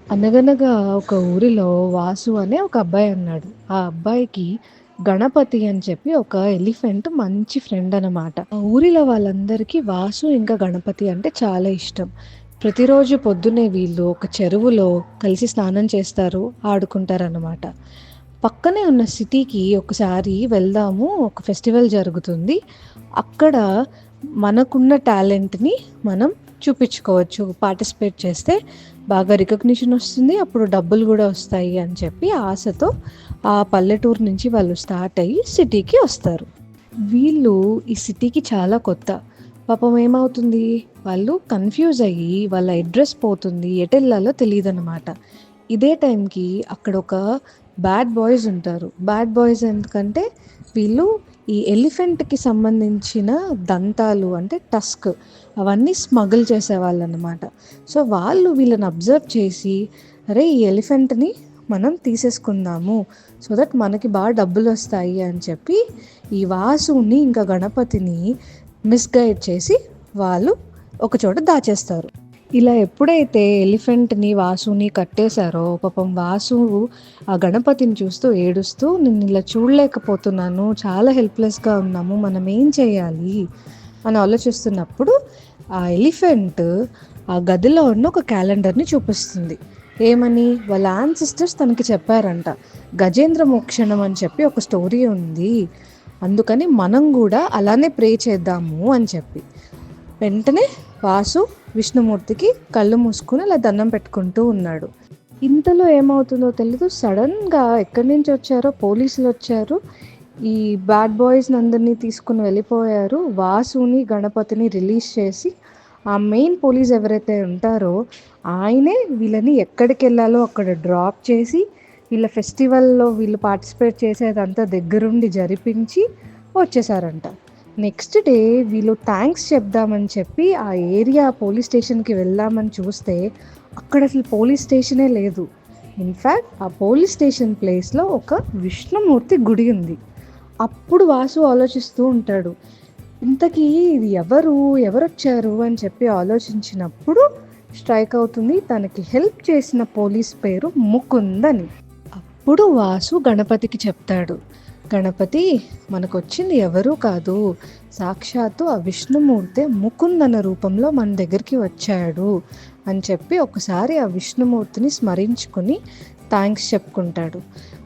అనగనగా ఒక ఊరిలో వాసు అనే ఒక అబ్బాయి ఉన్నాడు. ఆ అబ్బాయికి గణపతి అని చెప్పి ఒక ఎలిఫెంట్ మంచి ఫ్రెండ్ అనమాట. ఆ ఊరిలో వాళ్ళందరికీ వాసు ఇంకా గణపతి అంటే చాలా ఇష్టం. ప్రతిరోజు పొద్దున్నే వీళ్ళు ఒక చెరువులో కలిసి స్నానం చేస్తారు, ఆడుకుంటారన్నమాట. పక్కనే ఉన్న సిటీకి ఒకసారి వెళ్దాము, ఒక ఫెస్టివల్ జరుగుతుంది. అక్కడ మనకున్న టాలెంట్‌ని మనం చూపించుకోవచ్చు. పార్టిసిపేట్ చేస్తే బాగా రికగ్నిషన్ వస్తుంది. అప్పుడు డబ్బులు గూడా వస్తాయి అని చెప్పి ఆశతో ఆ పల్లెటూరు నుంచి వాళ్ళు స్టార్ట్ అయ్యి సిటీకి వస్తారు. వీళ్ళు ఈ సిటీకి చాలా కొత్త. పాపం ఏమవుతుంది, వాళ్ళు కన్‌ఫ్యూజ్ అయ్యి వాళ్ళ అడ్రెస్ పోతుంది. ఎటెళ్ళాలో తెలీదనమాట. ఇదే టైంకి అక్కడొక బ్యాడ్ బాయ్స్ ఉంటారు. బ్యాడ్ బాయ్స్ ఎందుకంటే వీళ్ళు ఈ ఎలిఫెంట్‌కి సంబంధించిన దంతాలు అంటే టస్క్ అవన్నీ స్మగుల్ చేసేవాళ్ళనమాట. సో, వాళ్ళు వీళ్ళని అబ్జర్వ్ చేసి, అరే! ఈ ఎలిఫెంట్‌ని మనం తీసేసుకుందాము. సో దట్ మనకి బాగా డబ్బులొస్తాయి అని చెప్పి, ఈ వాసుని ఇంకా గణపతిని మిస్‌గైడ్ చేసి వాళ్ళు ఒకచోట దాచేస్తారు. ఇలా ఎప్పుడైతే ఎలిఫెంట్‌ని, వాసుని కట్టేశారో, పాపం వాసు ఆ గణపతిని చూస్తూ ఏడుస్తూ, "నేనిలా చూడలేకపోతున్నాను. చాలా హెల్ప్‌లెస్‌గా ఉన్నాము. మనం ఏం చేయాలి?" అని ఆలోచిస్తున్నప్పుడు ఆ ఎలిఫెంట్ ఆ గదిలో ఉన్న ఒక క్యాలెండర్‌ని చూపిస్తుంది. ఏమని? వాళ్ళ యాన్సిస్టర్స్ తనకి చెప్పారంట. గజేంద్ర మోక్షణం అని చెప్పి ఒక స్టోరీ ఉంది. అందుకని మనం గూడా అలానే ప్రే చేద్దాము అని చెప్పి. వెంటనే వాసు విష్ణుమూర్తికి కళ్ళు మూసుకుని అలా దండం పెట్టుకుంటూ ఉన్నాడు. ఇంతలో ఏమవుతుందో తెలీదు, సడన్‌గా ఎక్కడి నుంచి వచ్చారో పోలీసులు వచ్చారు. ఈ బ్యాడ్ బాయ్స్‌ని అందరినీ తీసుకొని వెళ్ళిపోయారు. వాసుని, గణపతిని రిలీజ్ చేసి ఆ మెయిన్ పోలీస్ ఎవరైతే ఉంటారో ఆయనే వీళ్ళని ఎక్కడికెళ్ళాలో అక్కడ డ్రాప్ చేసి, వీళ్ళ ఫెస్టివల్‌లో వీళ్ళు పార్టిసిపేట్ చేసేదంతా దగ్గరుండి జరిపించి వచ్చేసారంట. నెక్స్ట్ డే వీళ్ళు థ్యాంక్స్ చెప్దామని చెప్పి ఆ ఏరియా పోలీస్ స్టేషన్‌కి వెళ్దామని చూస్తే అక్కడ అసలు పోలీస్ స్టేషనే లేదు. ఇన్‌ఫాక్ట్ ఆ పోలీస్ స్టేషన్ ప్లేస్‌లో ఒక విష్ణుమూర్తి గుడి ఉంది. అప్పుడు వాసు ఆలోచిస్తూ ఉంటాడు. ఇంతకీ ఇది ఎవరొచ్చారు అని చెప్పి ఆలోచించినప్పుడు స్ట్రైక్ అవుతుంది తనకి హెల్ప్ చేసిన పోలీస్ పేరు ముకుంద్ అని. అప్పుడు వాసు గణపతికి చెప్తాడు. గణపతి, మనకొచ్చింది ఎవరూ కాదు, సాక్షాత్తు ఆ విష్ణుమూర్తే ముకుంద్ అన్న రూపంలో మన దగ్గరికి వచ్చాడు అని చెప్పి ఒకసారి ఆ విష్ణుమూర్తిని స్మరించుకుని థ్యాంక్స్ చెప్పుకుంటాడు.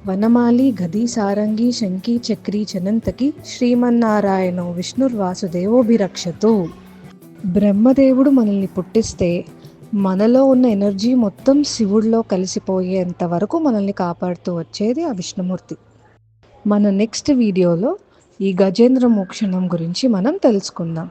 వనమాలి గది సారంగి శంకి చక్రి చనంతకి శ్రీమన్నారాయణో విష్ణుర్వాసుదేవోభిరక్షతు. బ్రహ్మదేవుడు మనల్ని పుట్టిస్తే మనలో ఉన్న ఎనర్జీ మొత్తం శివుడిలో కలిసిపోయేంత వరకు మనల్ని కాపాడుతూ వచ్చేది ఆ విష్ణుమూర్తి. మన నెక్స్ట్ వీడియోలో ఈ గజేంద్ర మోక్షణం గురించి మనం తెలుసుకుందాం.